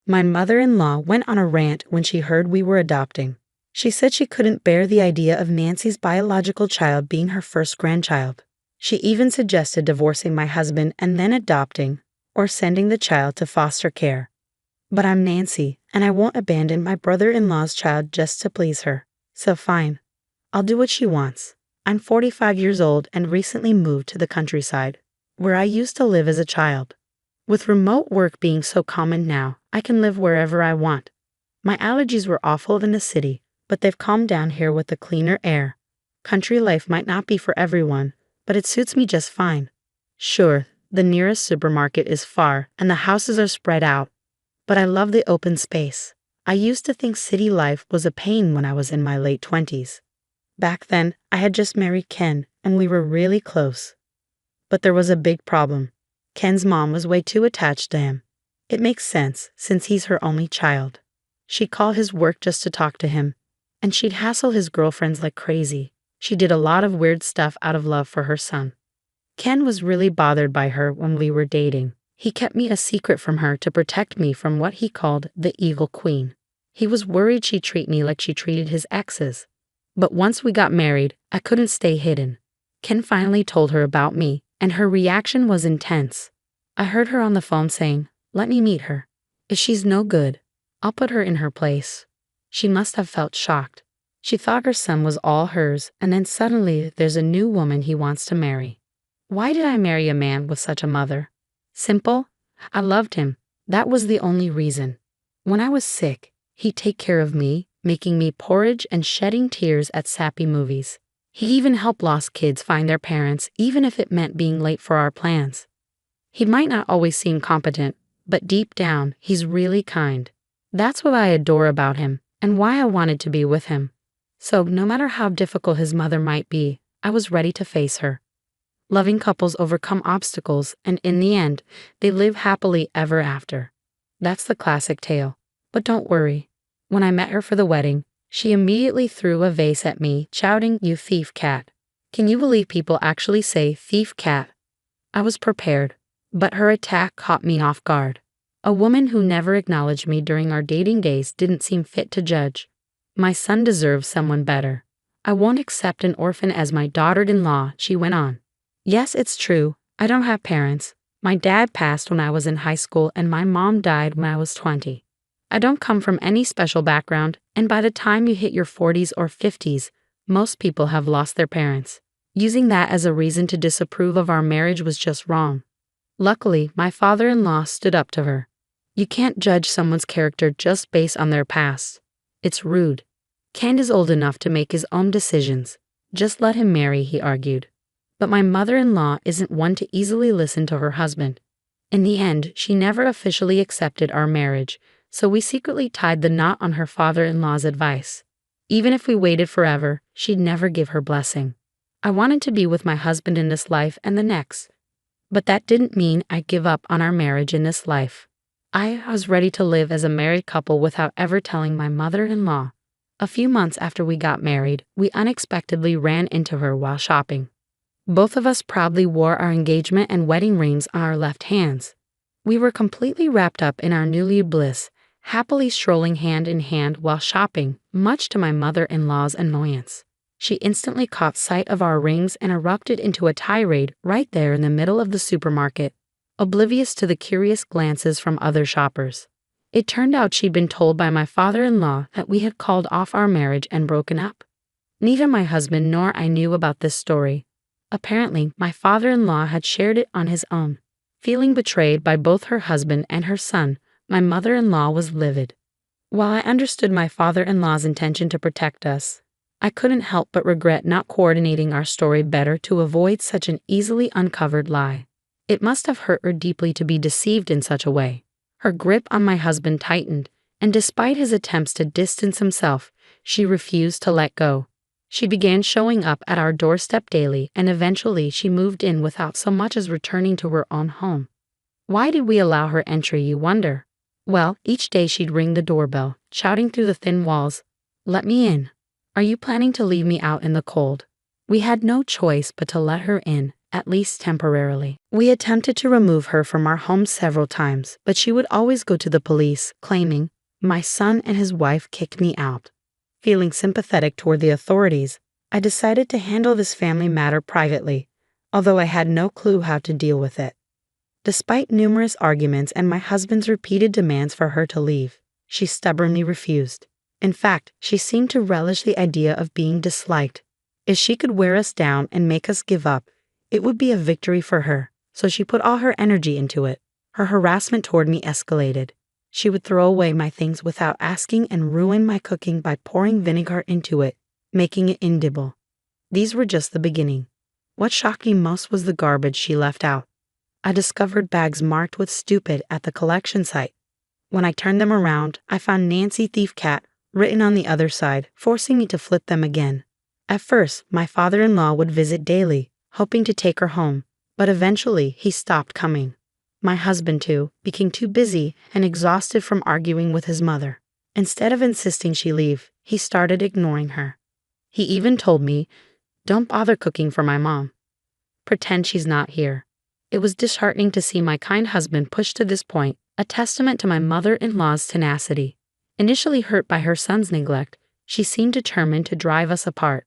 My mother-in-law went on a rant when she heard we were adopting. She said she couldn't bear the idea of Nancy's biological child being her first grandchild. She even suggested divorcing my husband and then adopting, or sending the child to foster care. But I'm Nancy, and I won't abandon my brother-in-law's child just to please her. So fine. I'll do what she wants. I'm 45 years old and recently moved to the countryside, where I used to live as a child. With remote work being so common now, I can live wherever I want. My allergies were awful in the city, but they've calmed down here with the cleaner air. Country life might not be for everyone, but it suits me just fine. Sure, the nearest supermarket is far and the houses are spread out, but I love the open space. I used to think city life was a pain when I was in my late 20s. Back then, I had just married Ken, and we were really close. But there was a big problem. Ken's mom was way too attached to him. It makes sense, since he's her only child. She'd call his work just to talk to him, and she'd hassle his girlfriends like crazy. She did a lot of weird stuff out of love for her son. Ken was really bothered by her when we were dating. He kept me a secret from her to protect me from what he called the evil queen. He was worried she'd treat me like she treated his exes. But once we got married, I couldn't stay hidden. Ken finally told her about me, and her reaction was intense. I heard her on the phone saying, "Let me meet her. If she's no good, I'll put her in her place." She must have felt shocked. She thought her son was all hers, and then suddenly there's a new woman he wants to marry. Why did I marry a man with such a mother? Simple. I loved him. That was the only reason. When I was sick, he'd take care of me, making me porridge and shedding tears at sappy movies. He even helped lost kids find their parents, even if it meant being late for our plans. He might not always seem competent, but deep down, he's really kind. That's what I adore about him, and why I wanted to be with him. So no matter how difficult his mother might be, I was ready to face her. Loving couples overcome obstacles, and in the end, they live happily ever after. That's the classic tale. But don't worry. When I met her for the wedding, she immediately threw a vase at me, shouting, "You thief cat." Can you believe people actually say thief cat? I was prepared, but her attack caught me off guard. A woman who never acknowledged me during our dating days didn't seem fit to judge. My son deserves someone better. I won't accept an orphan as my daughter-in-law, she went on. Yes, it's true. I don't have parents. My dad passed when I was in high school and my mom died when I was 20. I don't come from any special background, and by the time you hit your 40s or 50s, most people have lost their parents. Using that as a reason to disapprove of our marriage was just wrong. Luckily, my father-in-law stood up to her. You can't judge someone's character just based on their past. It's rude. Ken is old enough to make his own decisions. Just let him marry, he argued. But my mother-in-law isn't one to easily listen to her husband. In the end, she never officially accepted our marriage, so we secretly tied the knot on her father-in-law's advice. Even if we waited forever, she'd never give her blessing. I wanted to be with my husband in this life and the next. But that didn't mean I'd give up on our marriage in this life. I was ready to live as a married couple without ever telling my mother-in-law. A few months after we got married, we unexpectedly ran into her while shopping. Both of us proudly wore our engagement and wedding rings on our left hands. We were completely wrapped up in our newly bliss, happily strolling hand in hand while shopping, much to my mother-in-law's annoyance. She instantly caught sight of our rings and erupted into a tirade right there in the middle of the supermarket, oblivious to the curious glances from other shoppers. It turned out she'd been told by my father-in-law that we had called off our marriage and broken up. Neither my husband nor I knew about this story. Apparently, my father-in-law had shared it on his own. Feeling betrayed by both her husband and her son, my mother-in-law was livid. While I understood my father-in-law's intention to protect us, I couldn't help but regret not coordinating our story better to avoid such an easily uncovered lie. It must have hurt her deeply to be deceived in such a way. Her grip on my husband tightened, and despite his attempts to distance himself, she refused to let go. She began showing up at our doorstep daily, and eventually she moved in without so much as returning to her own home. Why did we allow her entry, you wonder? Well, each day she'd ring the doorbell, shouting through the thin walls, "Let me in. Are you planning to leave me out in the cold?" We had no choice but to let her in, at least temporarily. We attempted to remove her from our home several times, but she would always go to the police, claiming, "My son and his wife kicked me out." Feeling sympathetic toward the authorities, I decided to handle this family matter privately, although I had no clue how to deal with it. Despite numerous arguments and my husband's repeated demands for her to leave, she stubbornly refused. In fact, she seemed to relish the idea of being disliked. If she could wear us down and make us give up, it would be a victory for her, so she put all her energy into it. Her harassment toward me escalated. She would throw away my things without asking and ruin my cooking by pouring vinegar into it, making it inedible. These were just the beginning. What shocked me most was the garbage she left out. I discovered bags marked with "stupid" at the collection site. When I turned them around, I found "Nancy Thief Cat" written on the other side, forcing me to flip them again. At first, my father-in-law would visit daily, hoping to take her home, but eventually he stopped coming. My husband, too, became too busy and exhausted from arguing with his mother. Instead of insisting she leave, he started ignoring her. He even told me, "Don't bother cooking for my mom. Pretend she's not here." It was disheartening to see my kind husband pushed to this point, a testament to my mother-in-law's tenacity. Initially hurt by her son's neglect, she seemed determined to drive us apart.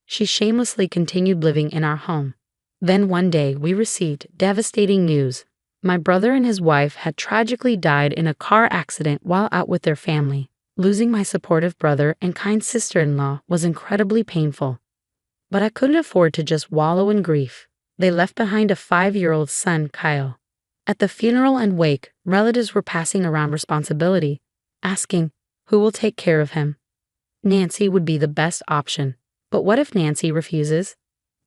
She shamelessly continued living in our home. Then one day we received devastating news. My brother and his wife had tragically died in a car accident while out with their family. Losing my supportive brother and kind sister-in-law was incredibly painful. But I couldn't afford to just wallow in grief. They left behind a 5-year-old son, Kyle. At the funeral and wake, relatives were passing around responsibility, asking, "Who will take care of him?" Nancy would be the best option. But what if Nancy refuses?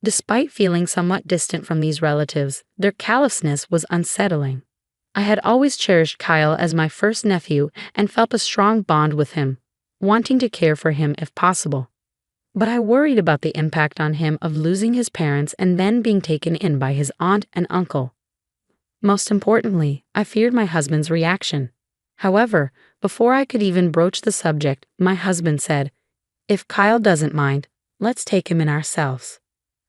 Despite feeling somewhat distant from these relatives, their callousness was unsettling. I had always cherished Kyle as my first nephew and felt a strong bond with him, wanting to care for him if possible. But I worried about the impact on him of losing his parents and then being taken in by his aunt and uncle. Most importantly, I feared my husband's reaction. However, before I could even broach the subject, my husband said, "If Kyle doesn't mind, let's take him in ourselves."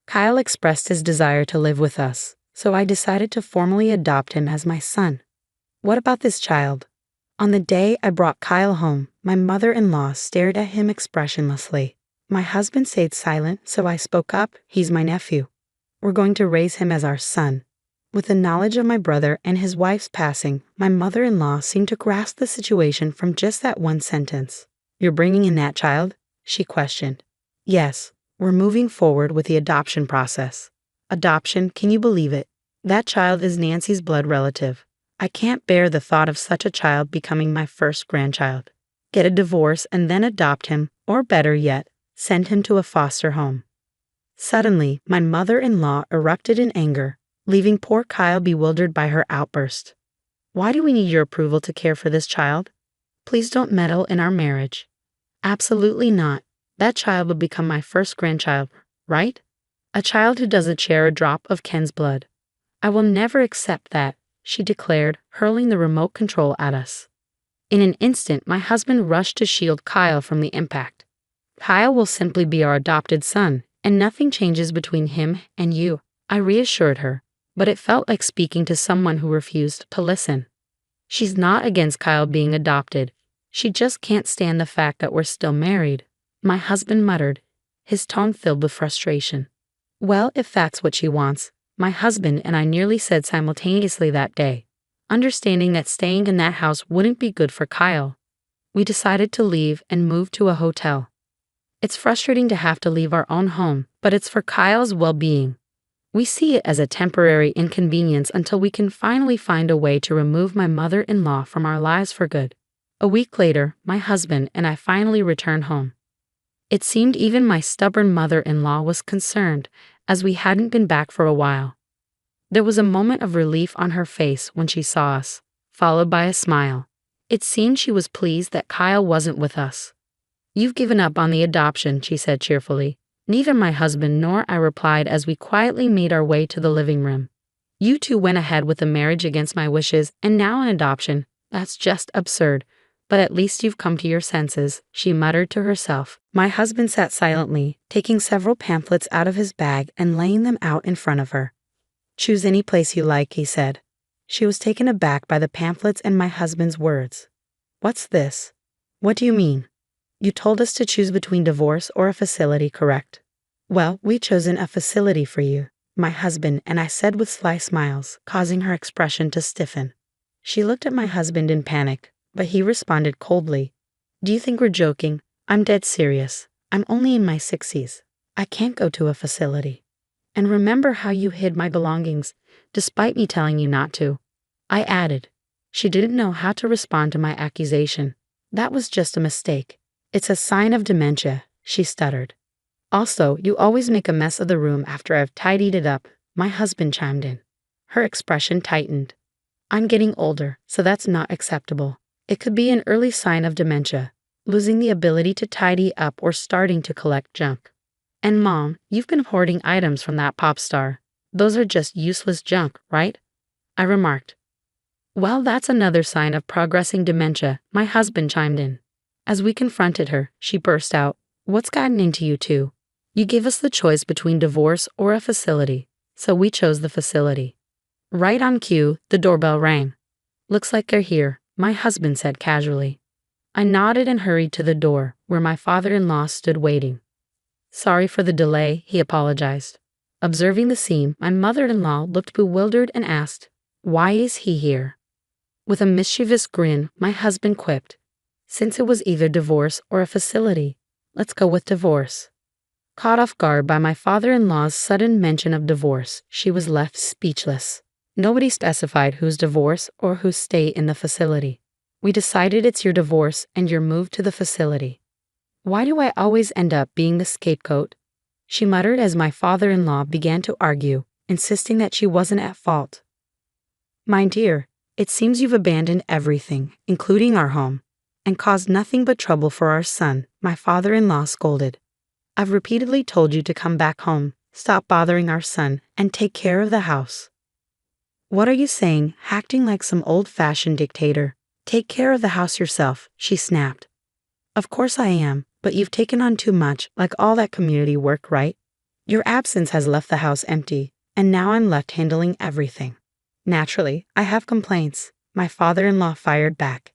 Kyle expressed his desire to live with us, so I decided to formally adopt him as my son. What about this child? On the day I brought Kyle home, my mother-in-law stared at him expressionlessly. My husband stayed silent, so I spoke up. "He's my nephew. We're going to raise him as our son." With the knowledge of my brother and his wife's passing, my mother-in-law seemed to grasp the situation from just that one sentence. "You're bringing in that child?" she questioned. "Yes, we're moving forward with the adoption process." Adoption, can you believe it? That child is Nancy's blood relative. I can't bear the thought of such a child becoming my first grandchild. Get a divorce and then adopt him, or better yet, send him to a foster home. Suddenly, my mother-in-law erupted in anger, leaving poor Kyle bewildered by her outburst. "Why do we need your approval to care for this child? Please don't meddle in our marriage." "Absolutely not. That child will become my first grandchild, right? A child who doesn't share a drop of Ken's blood. I will never accept that," she declared, hurling the remote control at us. In an instant, my husband rushed to shield Kyle from the impact. "Kyle will simply be our adopted son, and nothing changes between him and you," I reassured her, but it felt like speaking to someone who refused to listen. "She's not against Kyle being adopted. She just can't stand the fact that we're still married," my husband muttered, his tone filled with frustration. "Well, if that's what she wants," my husband and I nearly said simultaneously that day, understanding that staying in that house wouldn't be good for Kyle. We decided to leave and move to a hotel. It's frustrating to have to leave our own home, but it's for Kyle's well-being. We see it as a temporary inconvenience until we can finally find a way to remove my mother-in-law from our lives for good. A week later, my husband and I finally returned home. It seemed even my stubborn mother-in-law was concerned, as we hadn't been back for a while. There was a moment of relief on her face when she saw us, followed by a smile. It seemed she was pleased that Kyle wasn't with us. "You've given up on the adoption," she said cheerfully. Neither my husband nor I replied as we quietly made our way to the living room. "You two went ahead with a marriage against my wishes, and now an adoption. That's just absurd. But at least you've come to your senses," she muttered to herself. My husband sat silently, taking several pamphlets out of his bag and laying them out in front of her. Choose any place you like, he said. She was taken aback by the pamphlets and my husband's words. What's this? What do you mean? You told us to choose between divorce or a facility, correct? Well, we've chosen a facility for you, my husband and I said with sly smiles, causing her expression to stiffen. She looked at my husband in panic, but he responded coldly. Do you think we're joking? I'm dead serious. I'm only in my 60s. I can't go to a facility. And remember how you hid my belongings, despite me telling you not to. I added. She didn't know how to respond to my accusation. That was just a mistake. It's a sign of dementia, she stuttered. Also, you always make a mess of the room after I've tidied it up, my husband chimed in. Her expression tightened. I'm getting older, so that's not acceptable. It could be an early sign of dementia, losing the ability to tidy up or starting to collect junk. And Mom, you've been hoarding items from that pop star. Those are just useless junk, right? I remarked. Well, that's another sign of progressing dementia, my husband chimed in. As we confronted her, she burst out, What's gotten into you two? You gave us the choice between divorce or a facility, so we chose the facility. Right on cue, the doorbell rang. Looks like they're here, my husband said casually. I nodded and hurried to the door, where my father-in-law stood waiting. Sorry for the delay, he apologized. Observing the scene, my mother-in-law looked bewildered and asked, Why is he here? With a mischievous grin, my husband quipped, Since it was either divorce or a facility, let's go with divorce. Caught off guard by my father-in-law's sudden mention of divorce, she was left speechless. Nobody specified whose divorce or whose stay in the facility. We decided it's your divorce and your move to the facility. Why do I always end up being the scapegoat? She muttered as my father-in-law began to argue, insisting that she wasn't at fault. My dear, it seems you've abandoned everything, including our home, and caused nothing but trouble for our son, my father-in-law scolded. I've repeatedly told you to come back home, stop bothering our son, and take care of the house. What are you saying, acting like some old-fashioned dictator? Take care of the house yourself, she snapped. Of course I am, but you've taken on too much, like all that community work, right? Your absence has left the house empty, and now I'm left handling everything. Naturally, I have complaints, my father-in-law fired back.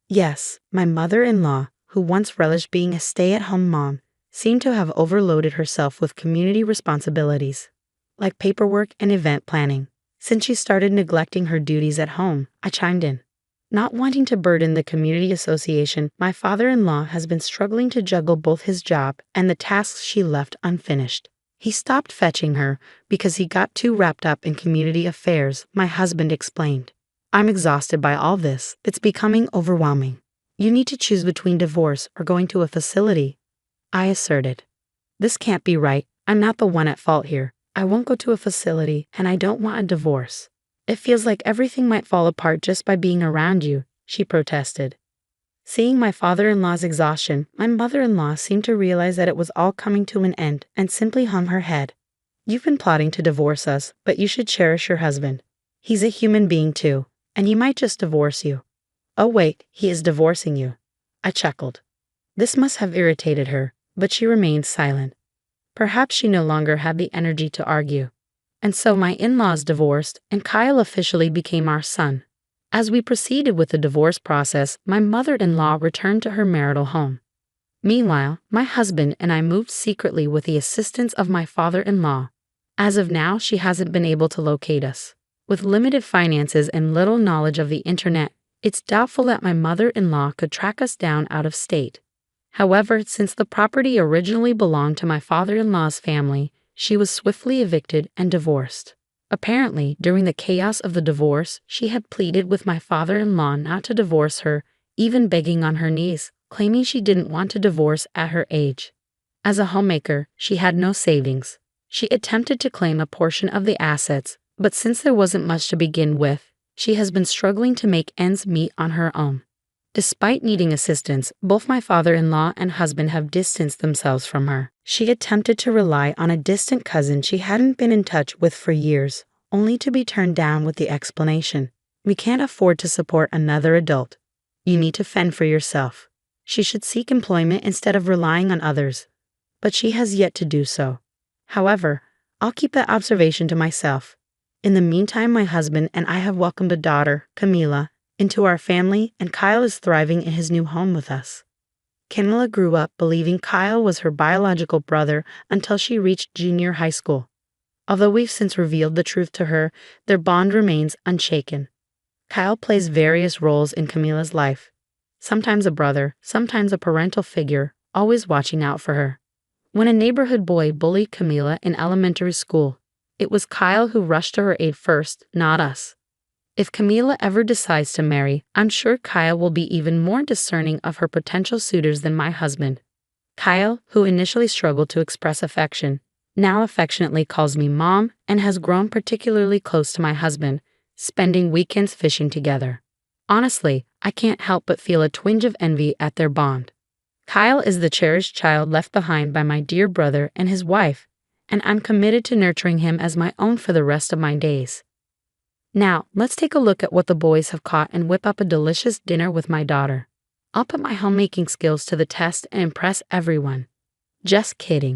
Yes, my mother-in-law, who once relished being a stay-at-home mom, seemed to have overloaded herself with community responsibilities, like paperwork and event planning. Since she started neglecting her duties at home, I chimed in. Not wanting to burden the community association, my father-in-law has been struggling to juggle both his job and the tasks she left unfinished. He stopped fetching her because he got too wrapped up in community affairs, my husband explained. I'm exhausted by all this. It's becoming overwhelming. You need to choose between divorce or going to a facility, I asserted. This can't be right. I'm not the one at fault here. I won't go to a facility, and I don't want a divorce. It feels like everything might fall apart just by being around you, she protested. Seeing my father-in-law's exhaustion, my mother-in-law seemed to realize that it was all coming to an end and simply hung her head. You've been plotting to divorce us, but you should cherish your husband. He's a human being too, and he might just divorce you. Oh wait, he is divorcing you. I chuckled. This must have irritated her, but she remained silent. Perhaps she no longer had the energy to argue. And so my in-laws divorced, and Kyle officially became our son. As we proceeded with the divorce process, my mother-in-law returned to her marital home. Meanwhile, my husband and I moved secretly with the assistance of my father-in-law. As of now, she hasn't been able to locate us. With limited finances and little knowledge of the internet, it's doubtful that my mother-in-law could track us down out of state. However, since the property originally belonged to my father-in-law's family, she was swiftly evicted and divorced. Apparently, during the chaos of the divorce, she had pleaded with my father-in-law not to divorce her, even begging on her knees, claiming she didn't want to divorce at her age. As a homemaker, she had no savings. She attempted to claim a portion of the assets, but since there wasn't much to begin with, she has been struggling to make ends meet on her own. Despite needing assistance, both my father-in-law and husband have distanced themselves from her. She attempted to rely on a distant cousin she hadn't been in touch with for years, only to be turned down with the explanation, "We can't afford to support another adult. You need to fend for yourself." She should seek employment instead of relying on others, but she has yet to do so. However, I'll keep that observation to myself. In the meantime, my husband and I have welcomed a daughter, Camila, into our family, and Kyle is thriving in his new home with us. Camila grew up believing Kyle was her biological brother until she reached junior high school. Although we've since revealed the truth to her, their bond remains unshaken. Kyle plays various roles in Camila's life. Sometimes a brother, sometimes a parental figure, always watching out for her. When a neighborhood boy bullied Camila in elementary school, it was Kyle who rushed to her aid first, not us. If Camila ever decides to marry, I'm sure Kyle will be even more discerning of her potential suitors than my husband. Kyle, who initially struggled to express affection, now affectionately calls me Mom and has grown particularly close to my husband, spending weekends fishing together. Honestly, I can't help but feel a twinge of envy at their bond. Kyle is the cherished child left behind by my dear brother and his wife, and I'm committed to nurturing him as my own for the rest of my days. Now, let's take a look at what the boys have caught and whip up a delicious dinner with my daughter. I'll put my homemaking skills to the test and impress everyone. Just kidding.